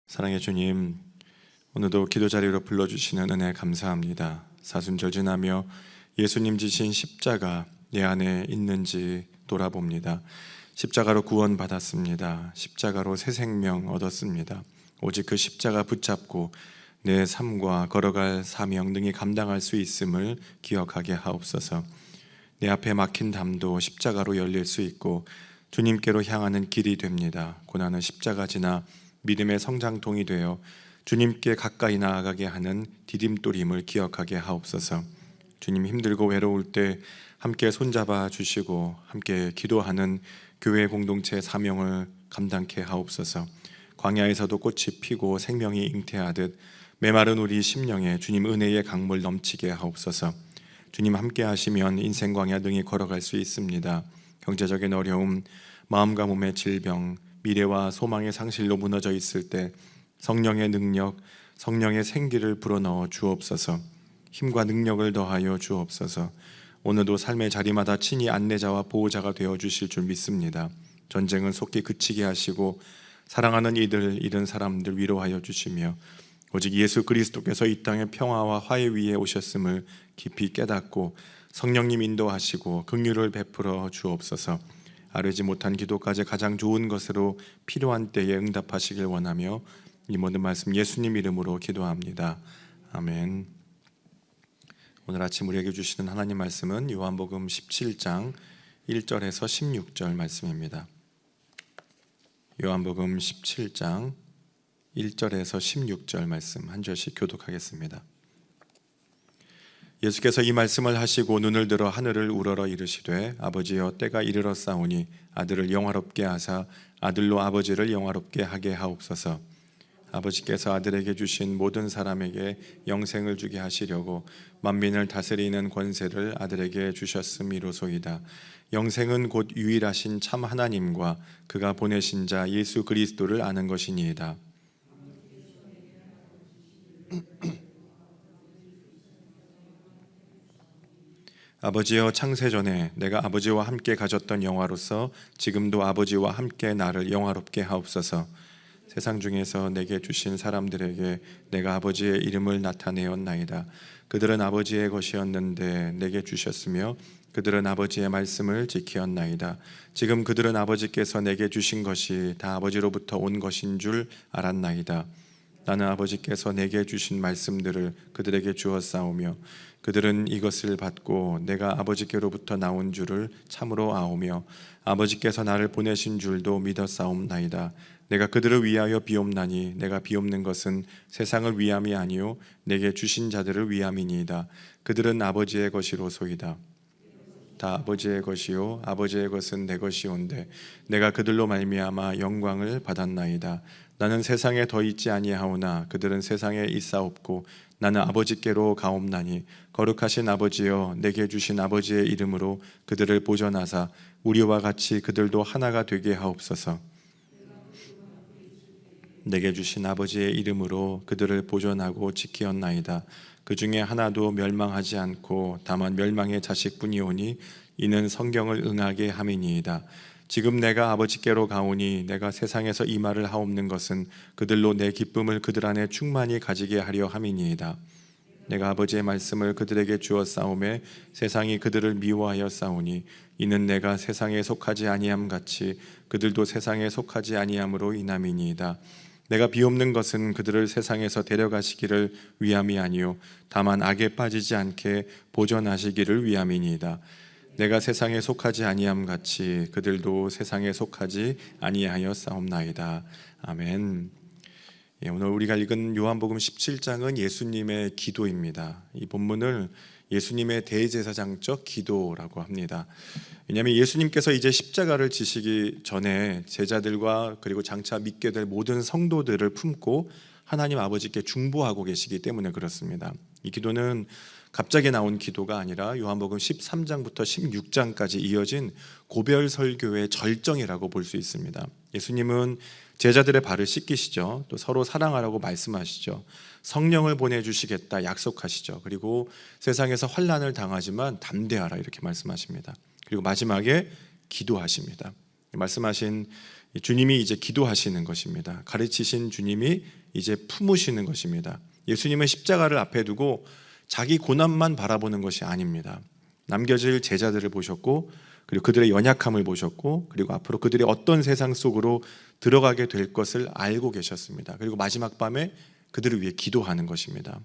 사랑의 주님, 오늘도 기도 자리로 불러주시는 은혜 감사합니다. 사순절 지나며 예수님 지신 십자가 내 안에 있는지 돌아봅니다. 십자가로 구원받았습니다. 십자가로 새 생명 얻었습니다. 오직 그 십자가 붙잡고 내 삶과 걸어갈 사명 등이 감당할 수 있음을 기억하게 하옵소서. 내 앞에 막힌 담도 십자가로 열릴 수 있고 주님께로 향하는 길이 됩니다. 고난은 십자가 지나 믿음의 성장통이 되어 주님께 가까이 나아가게 하는 디딤돌임을 기억하게 하옵소서. 주님, 힘들고 외로울 때 함께 손잡아 주시고 함께 기도하는 교회 공동체 사명을 감당케 하옵소서. 광야에서도 꽃이 피고 생명이 잉태하듯 메마른 우리 심령에 주님 은혜의 강물 넘치게 하옵소서. 주님 함께 하시면 인생 광야 등이 걸어갈 수 있습니다. 경제적인 어려움, 마음과 몸의 질병, 미래와 소망의 상실로 무너져 있을 때 성령의 능력, 성령의 생기를 불어넣어 주옵소서. 힘과 능력을 더하여 주옵소서. 오늘도 삶의 자리마다 친히 안내자와 보호자가 되어 주실 줄 믿습니다. 전쟁은 속히 그치게 하시고 사랑하는 이들, 잃은 사람들 위로하여 주시며 오직 예수 그리스도께서 이 땅의 평화와 화해 위에 오셨음을 깊이 깨닫고 성령님 인도하시고 긍휼을 베풀어 주옵소서. 아뢰지 못한 기도까지 가장 좋은 것으로 필요한 때에 응답하시길 원하며 이 모든 말씀 예수님 이름으로 기도합니다. 아멘. 오늘 아침 우리에게 주시는 하나님 말씀은 요한복음 17장 1절에서 16절 말씀입니다. 요한복음 17장 1절에서 16절 말씀 한 절씩 교독하겠습니다. 예수께서 이 말씀을 하시고 눈을 들어 하늘을 우러러 이르시되 아버지여 때가 이르렀사오니 아들을 영화롭게 하사 아들로 아버지를 영화롭게 하게 하옵소서. 아버지께서 아들에게 주신 모든 사람에게 영생을 주게 하시려고 만민을 다스리는 권세를 아들에게 주셨음이로소이다. 영생은 곧 유일하신 참 하나님과 그가 보내신 자 예수 그리스도를 아는 것이니이다. 아버지여 창세전에 내가 아버지와 함께 가졌던 영화로서 지금도 아버지와 함께 나를 영화롭게 하옵소서. 세상 중에서 내게 주신 사람들에게 내가 아버지의 이름을 나타내었나이다. 그들은 아버지의 것이었는데 내게 주셨으며 그들은 아버지의 말씀을 지키었나이다. 지금 그들은 아버지께서 내게 주신 것이 다 아버지로부터 온 것인 줄 알았나이다. 나는 아버지께서 내게 주신 말씀들을 그들에게 주었사오며 그들은 이것을 받고 내가 아버지께로부터 나온 줄을 참으로 아오며 아버지께서 나를 보내신 줄도 믿었사옵나이다. 내가 그들을 위하여 비옵나니 내가 비옵는 것은 세상을 위함이 아니요 내게 주신 자들을 위함이니이다. 그들은 아버지의 것이로소이다. 다 아버지의 것이요 아버지의 것은 내 것이온데 내가 그들로 말미암아 영광을 받았나이다. 나는 세상에 더 있지 아니하오나 그들은 세상에 있사옵고 나는 아버지께로 가옵나니 거룩하신 아버지여 내게 주신 아버지의 이름으로 그들을 보존하사 우리와 같이 그들도 하나가 되게 하옵소서. 내게 주신 아버지의 이름으로 그들을 보존하고 지키었나이다. 그 중에 하나도 멸망하지 않고 다만 멸망의 자식뿐이오니 이는 성경을 응하게 함이니이다. 지금 내가 아버지께로 가오니 내가 세상에서 이 말을 하옵는 것은 그들로 내 기쁨을 그들 안에 충만히 가지게 하려 함이니이다. 내가 아버지의 말씀을 그들에게 주었사오매 세상이 그들을 미워하여 싸우니 이는 내가 세상에 속하지 아니함 같이 그들도 세상에 속하지 아니함으로 인함이니이다. 내가 비옵는 것은 그들을 세상에서 데려가시기를 위함이 아니요 다만 악에 빠지지 않게 보존하시기를 위함이니이다. 내가 세상에 속하지 아니함 같이 그들도 세상에 속하지 아니하여 싸움나이다. 아멘. 오늘 우리가 읽은 요한복음 17장은 예수님의 기도입니다. 이 본문을 예수님의 대제사장적 기도라고 합니다. 왜냐하면 예수님께서 이제 십자가를 지시기 전에 제자들과 그리고 장차 믿게 될 모든 성도들을 품고 하나님 아버지께 중보하고 계시기 때문에 그렇습니다. 이 기도는 갑자기 나온 기도가 아니라 요한복음 13장부터 16장까지 이어진 고별 설교의 절정이라고 볼 수 있습니다. 예수님은 제자들의 발을 씻기시죠. 또 서로 사랑하라고 말씀하시죠. 성령을 보내주시겠다 약속하시죠. 그리고 세상에서 환난을 당하지만 담대하라 이렇게 말씀하십니다. 그리고 마지막에 기도하십니다. 말씀하신 주님이 이제 기도하시는 것입니다. 가르치신 주님이 이제 품으시는 것입니다. 예수님은 십자가를 앞에 두고 자기 고난만 바라보는 것이 아닙니다. 남겨질 제자들을 보셨고, 그리고 그들의 연약함을 보셨고, 그리고 앞으로 그들이 어떤 세상 속으로 들어가게 될 것을 알고 계셨습니다. 그리고 마지막 밤에 그들을 위해 기도하는 것입니다.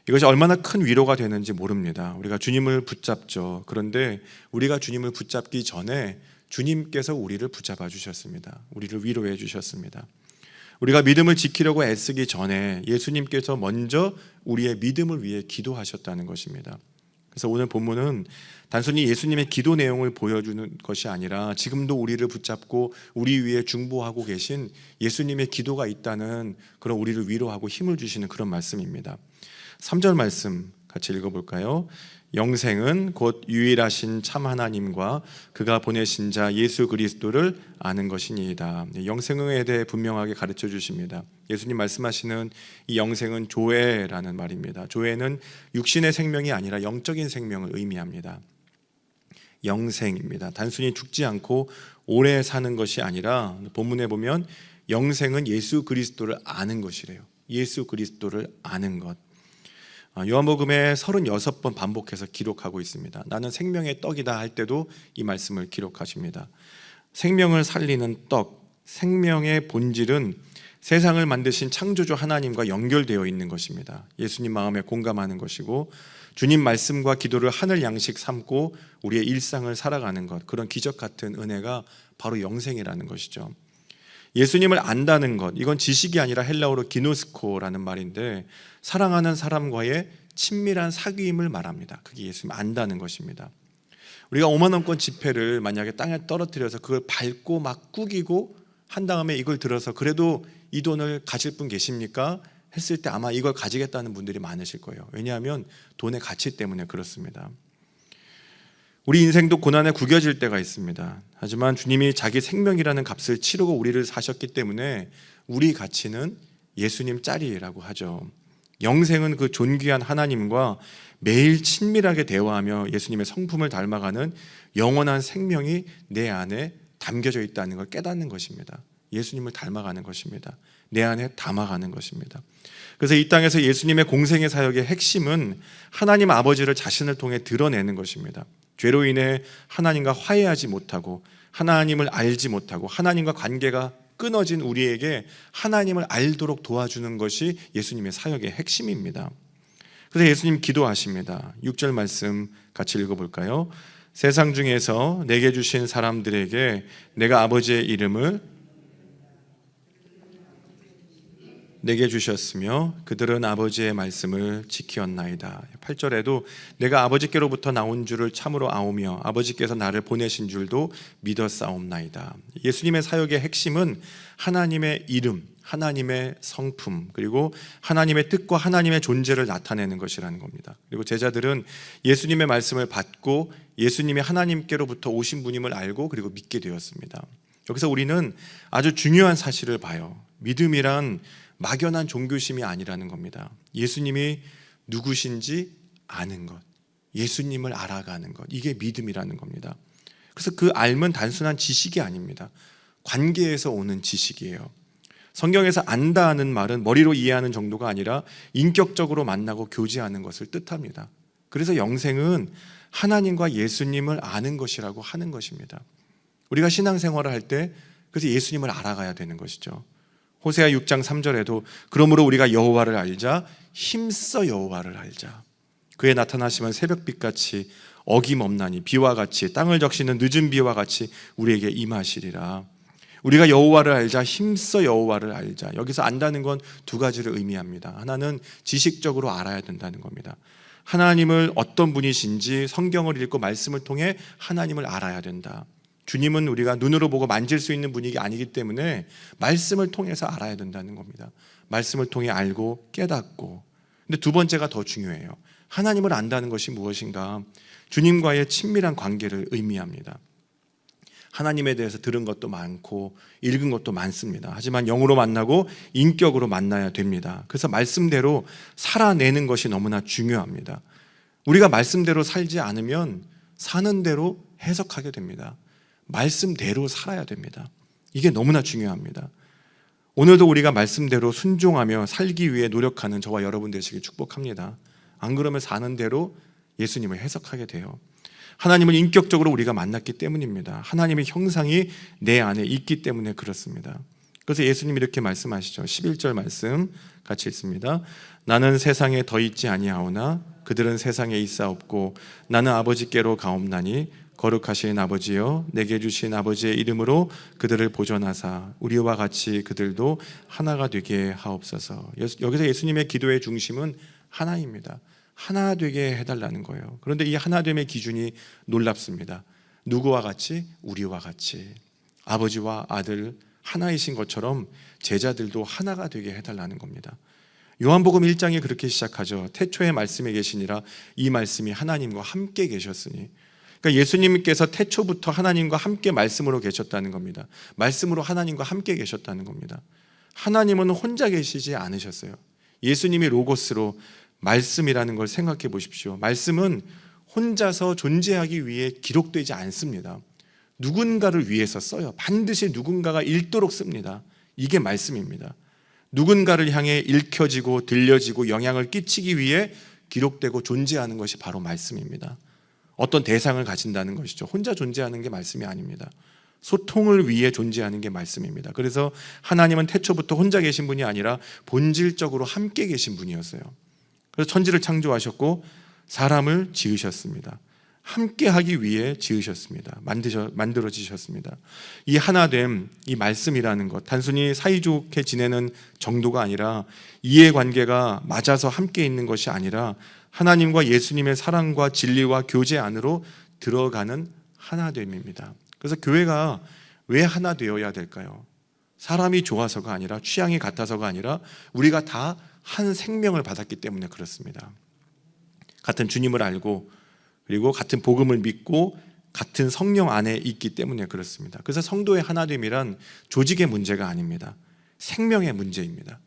이것이 얼마나 큰 위로가 되는지 모릅니다. 우리가 주님을 붙잡죠. 그런데 우리가 주님을 붙잡기 전에 주님께서 우리를 붙잡아 주셨습니다. 우리를 위로해 주셨습니다. 우리가 믿음을 지키려고 애쓰기 전에 예수님께서 먼저 우리의 믿음을 위해 기도하셨다는 것입니다. 그래서 오늘 본문은 단순히 예수님의 기도 내용을 보여주는 것이 아니라 지금도 우리를 붙잡고 우리 위해 중보하고 계신 예수님의 기도가 있다는 그런 우리를 위로하고 힘을 주시는 그런 말씀입니다. 3절 말씀 같이 읽어볼까요? 영생은 곧 유일하신 참 하나님과 그가 보내신 자 예수 그리스도를 아는 것이니이다. 영생에 대해 분명하게 가르쳐 주십니다. 예수님 말씀하시는 이 영생은 조회라는 말입니다. 조회는 육신의 생명이 아니라 영적인 생명을 의미합니다. 영생입니다. 단순히 죽지 않고 오래 사는 것이 아니라 본문에 보면 영생은 예수 그리스도를 아는 것이래요. 예수 그리스도를 아는 것. 요한복음에 36번 반복해서 기록하고 있습니다. 나는 생명의 떡이다 할 때도 이 말씀을 기록하십니다. 생명을 살리는 떡, 생명의 본질은 세상을 만드신 창조주 하나님과 연결되어 있는 것입니다. 예수님 마음에 공감하는 것이고 주님 말씀과 기도를 하늘 양식 삼고 우리의 일상을 살아가는 것, 그런 기적 같은 은혜가 바로 영생이라는 것이죠. 예수님을 안다는 것, 이건 지식이 아니라 헬라어로 기노스코라는 말인데 사랑하는 사람과의 친밀한 사귐을 말합니다. 그게 예수님 안다는 것입니다. 우리가 5만 원권 지폐를 만약에 땅에 떨어뜨려서 그걸 밟고 막 구기고 한 다음에 이걸 들어서 그래도 이 돈을 가질 분 계십니까? 했을 때 아마 이걸 가지겠다는 분들이 많으실 거예요. 왜냐하면 돈의 가치 때문에 그렇습니다. 우리 인생도 고난에 구겨질 때가 있습니다. 하지만 주님이 자기 생명이라는 값을 치르고 우리를 사셨기 때문에 우리 가치는 예수님 짤이라고 하죠. 영생은 그 존귀한 하나님과 매일 친밀하게 대화하며 예수님의 성품을 닮아가는 영원한 생명이 내 안에 담겨져 있다는 걸 깨닫는 것입니다. 예수님을 닮아가는 것입니다. 내 안에 담아가는 것입니다. 그래서 이 땅에서 예수님의 공생의 사역의 핵심은 하나님 아버지를 자신을 통해 드러내는 것입니다. 죄로 인해 하나님과 화해하지 못하고 하나님을 알지 못하고 하나님과 관계가 끊어진 우리에게 하나님을 알도록 도와주는 것이 예수님의 사역의 핵심입니다. 그래서 예수님 기도하십니다. 6절 말씀 같이 읽어볼까요? 세상 중에서 내게 주신 사람들에게 내가 아버지의 이름을 내게 주셨으며 그들은 아버지의 말씀을 지키었나이다. 8절에도 내가 아버지께로부터 나온 줄을 참으로 아오며 아버지께서 나를 보내신 줄도 믿었사옵나이다. 예수님의 사역의 핵심은 하나님의 이름, 하나님의 성품, 그리고 하나님의 뜻과 하나님의 존재를 나타내는 것이라는 겁니다. 그리고 제자들은 예수님의 말씀을 받고 예수님이 하나님께로부터 오신 분임을 알고 그리고 믿게 되었습니다. 여기서 우리는 아주 중요한 사실을 봐요. 믿음이란 막연한 종교심이 아니라는 겁니다. 예수님이 누구신지 아는 것, 예수님을 알아가는 것, 이게 믿음이라는 겁니다. 그래서 그 알면 단순한 지식이 아닙니다. 관계에서 오는 지식이에요. 성경에서 안다는 말은 머리로 이해하는 정도가 아니라 인격적으로 만나고 교제하는 것을 뜻합니다. 그래서 영생은 하나님과 예수님을 아는 것이라고 하는 것입니다. 우리가 신앙생활을 할 때 그래서 예수님을 알아가야 되는 것이죠. 호세아 6장 3절에도 그러므로 우리가 여호와를 알자, 힘써 여호와를 알자. 그의 나타나심은 새벽빛같이 어김없나니 비와 같이 땅을 적시는 늦은 비와 같이 우리에게 임하시리라. 우리가 여호와를 알자, 힘써 여호와를 알자. 여기서 안다는 건 두 가지를 의미합니다. 하나는 지식적으로 알아야 된다는 겁니다. 하나님을 어떤 분이신지 성경을 읽고 말씀을 통해 하나님을 알아야 된다. 주님은 우리가 눈으로 보고 만질 수 있는 분이 아니기 때문에 말씀을 통해서 알아야 된다는 겁니다. 말씀을 통해 알고 깨닫고. 근데 두 번째가 더 중요해요. 하나님을 안다는 것이 무엇인가? 주님과의 친밀한 관계를 의미합니다. 하나님에 대해서 들은 것도 많고 읽은 것도 많습니다. 하지만 영으로 만나고 인격으로 만나야 됩니다. 그래서 말씀대로 살아내는 것이 너무나 중요합니다. 우리가 말씀대로 살지 않으면 사는 대로 해석하게 됩니다. 말씀대로 살아야 됩니다. 이게 너무나 중요합니다. 오늘도 우리가 말씀대로 순종하며 살기 위해 노력하는 저와 여러분 되시길 축복합니다. 안 그러면 사는 대로 예수님을 해석하게 돼요. 하나님은 인격적으로 우리가 만났기 때문입니다. 하나님의 형상이 내 안에 있기 때문에 그렇습니다. 그래서 예수님이 이렇게 말씀하시죠. 11절 말씀 같이 읽습니다. 나는 세상에 더 있지 아니하오나 그들은 세상에 있사옵고 나는 아버지께로 가옵나니 거룩하신 아버지여 내게 주신 아버지의 이름으로 그들을 보존하사 우리와 같이 그들도 하나가 되게 하옵소서. 여기서 예수님의 기도의 중심은 하나입니다. 하나 되게 해달라는 거예요. 그런데 이 하나됨의 기준이 놀랍습니다. 누구와 같이? 우리와 같이. 아버지와 아들 하나이신 것처럼 제자들도 하나가 되게 해달라는 겁니다. 요한복음 1장에 그렇게 시작하죠. 태초에 말씀이 계시니라 이 말씀이 하나님과 함께 계셨으니. 그러니까 예수님께서 태초부터 하나님과 함께 말씀으로 계셨다는 겁니다. 말씀으로 하나님과 함께 계셨다는 겁니다. 하나님은 혼자 계시지 않으셨어요. 예수님이 로고스로 말씀이라는 걸 생각해 보십시오. 말씀은 혼자서 존재하기 위해 기록되지 않습니다. 누군가를 위해서 써요. 반드시 누군가가 읽도록 씁니다. 이게 말씀입니다. 누군가를 향해 읽혀지고 들려지고 영향을 끼치기 위해 기록되고 존재하는 것이 바로 말씀입니다. 어떤 대상을 가진다는 것이죠. 혼자 존재하는 게 말씀이 아닙니다. 소통을 위해 존재하는 게 말씀입니다. 그래서 하나님은 태초부터 혼자 계신 분이 아니라 본질적으로 함께 계신 분이었어요. 그래서 천지를 창조하셨고 사람을 지으셨습니다. 함께 하기 위해 지으셨습니다. 만들어지셨습니다. 이 하나됨, 이 말씀이라는 것, 단순히 사이좋게 지내는 정도가 아니라 이해관계가 맞아서 함께 있는 것이 아니라 하나님과 예수님의 사랑과 진리와 교제 안으로 들어가는 하나됨입니다. 그래서 교회가 왜 하나 되어야 될까요? 사람이 좋아서가 아니라 취향이 같아서가 아니라 우리가 다 한 생명을 받았기 때문에 그렇습니다. 같은 주님을 알고 그리고 같은 복음을 믿고 같은 성령 안에 있기 때문에 그렇습니다. 그래서 성도의 하나됨이란 조직의 문제가 아닙니다. 생명의 문제입니다.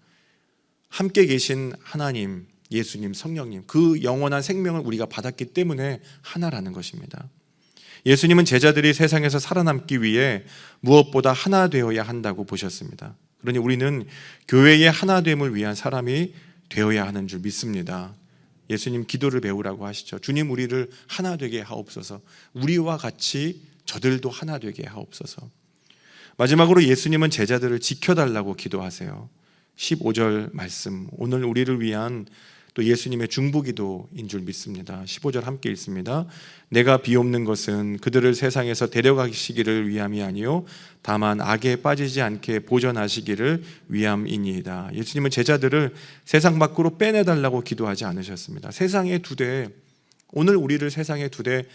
함께 계신 하나님, 예수님, 성령님, 그 영원한 생명을 우리가 받았기 때문에 하나라는 것입니다. 예수님은 제자들이 세상에서 살아남기 위해 무엇보다 하나 되어야 한다고 보셨습니다. 그러니 우리는 교회의 하나됨을 위한 사람이 되어야 하는 줄 믿습니다. 예수님 기도를 배우라고 하시죠. 주님 우리를 하나 되게 하옵소서. 우리와 같이 저들도 하나 되게 하옵소서. 마지막으로 예수님은 제자들을 지켜달라고 기도하세요. 15절 말씀, 오늘 우리를 위한 또 예수님의 중보기도인 줄 믿습니다. 15절 함께 읽습니다. 내가 비옵는 것은 그들을 세상에서 데려가시기를 위함이 아니요 다만 악에 빠지지 않게 보전하시기를 위함이니이다. 예수님은 제자들을 세상 밖으로 빼내달라고 기도하지 않으셨습니다. 세상에 두되, 오늘 우리를 세상에 두되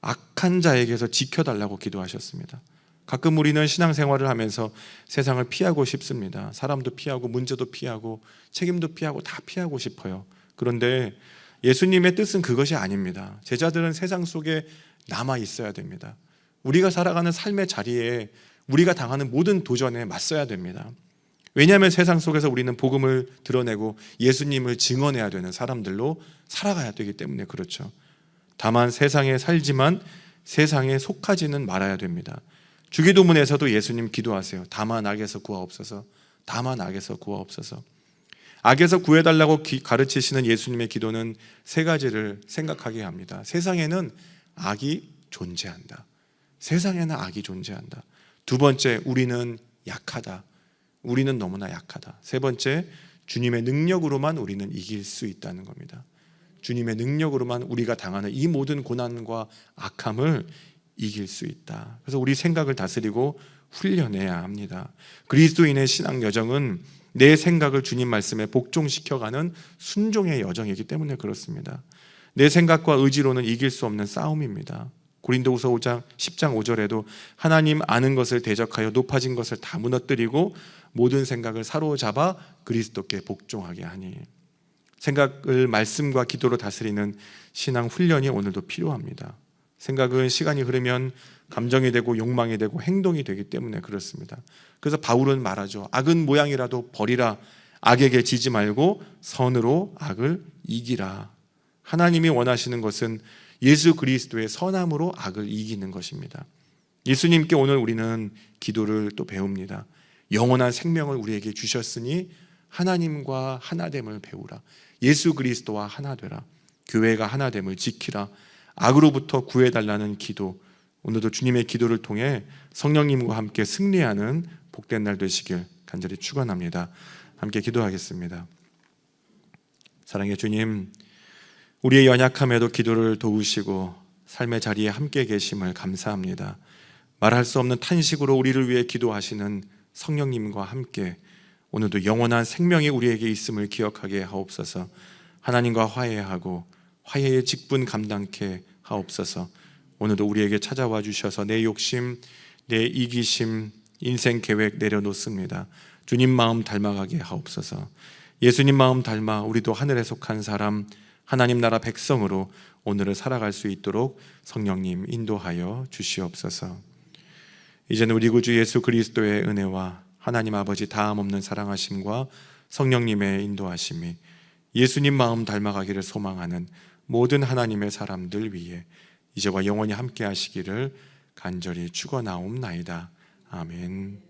악한 자에게서 지켜달라고 기도하셨습니다. 가끔 우리는 신앙생활을 하면서 세상을 피하고 싶습니다. 사람도 피하고 문제도 피하고 책임도 피하고 다 피하고 싶어요. 그런데 예수님의 뜻은 그것이 아닙니다. 제자들은 세상 속에 남아 있어야 됩니다. 우리가 살아가는 삶의 자리에 우리가 당하는 모든 도전에 맞서야 됩니다. 왜냐하면 세상 속에서 우리는 복음을 드러내고 예수님을 증언해야 되는 사람들로 살아가야 되기 때문에 그렇죠. 다만 세상에 살지만 세상에 속하지는 말아야 됩니다. 주기도문에서도 예수님 기도하세요. 다만 악에서 구하옵소서. 다만 악에서 구하옵소서. 악에서 구해달라고 가르치시는 예수님의 기도는 세 가지를 생각하게 합니다. 세상에는 악이 존재한다. 세상에는 악이 존재한다. 두 번째, 우리는 약하다. 우리는 너무나 약하다. 세 번째, 주님의 능력으로만 우리는 이길 수 있다는 겁니다. 주님의 능력으로만 우리가 당하는 이 모든 고난과 악함을 이길 수 있다. 그래서 우리 생각을 다스리고 훈련해야 합니다. 그리스도인의 신앙 여정은 내 생각을 주님 말씀에 복종시켜가는 순종의 여정이기 때문에 그렇습니다. 내 생각과 의지로는 이길 수 없는 싸움입니다. 고린도후서 5장 10장 5절에도 하나님 아는 것을 대적하여 높아진 것을 다 무너뜨리고 모든 생각을 사로잡아 그리스도께 복종하게 하니, 생각을 말씀과 기도로 다스리는 신앙 훈련이 오늘도 필요합니다. 생각은 시간이 흐르면 감정이 되고 욕망이 되고 행동이 되기 때문에 그렇습니다. 그래서 바울은 말하죠. 악은 모양이라도 버리라. 악에게 지지 말고 선으로 악을 이기라. 하나님이 원하시는 것은 예수 그리스도의 선함으로 악을 이기는 것입니다. 예수님께 오늘 우리는 기도를 또 배웁니다. 영원한 생명을 우리에게 주셨으니 하나님과 하나됨을 배우라. 예수 그리스도와 하나 되라. 교회가 하나됨을 지키라. 악으로부터 구해달라는 기도, 오늘도 주님의 기도를 통해 성령님과 함께 승리하는 복된 날 되시길 간절히 축원합니다. 함께 기도하겠습니다. 사랑의 주님, 우리의 연약함에도 기도를 도우시고 삶의 자리에 함께 계심을 감사합니다. 말할 수 없는 탄식으로 우리를 위해 기도하시는 성령님과 함께 오늘도 영원한 생명이 우리에게 있음을 기억하게 하옵소서. 하나님과 화해하고 화해의 직분 감당케 하옵소서. 오늘도 우리에게 찾아와 주셔서 내 욕심, 내 이기심, 인생 계획 내려놓습니다. 주님 마음 닮아가게 하옵소서. 예수님 마음 닮아 우리도 하늘에 속한 사람, 하나님 나라 백성으로 오늘을 살아갈 수 있도록 성령님 인도하여 주시옵소서. 이제는 우리 구주 예수 그리스도의 은혜와 하나님 아버지 다함없는 사랑하심과 성령님의 인도하심이 예수님 마음 닮아가기를 소망하는 모든 하나님의 사람들 위해 이제와 영원히 함께 하시기를 간절히 축원하옵나이다. 아멘.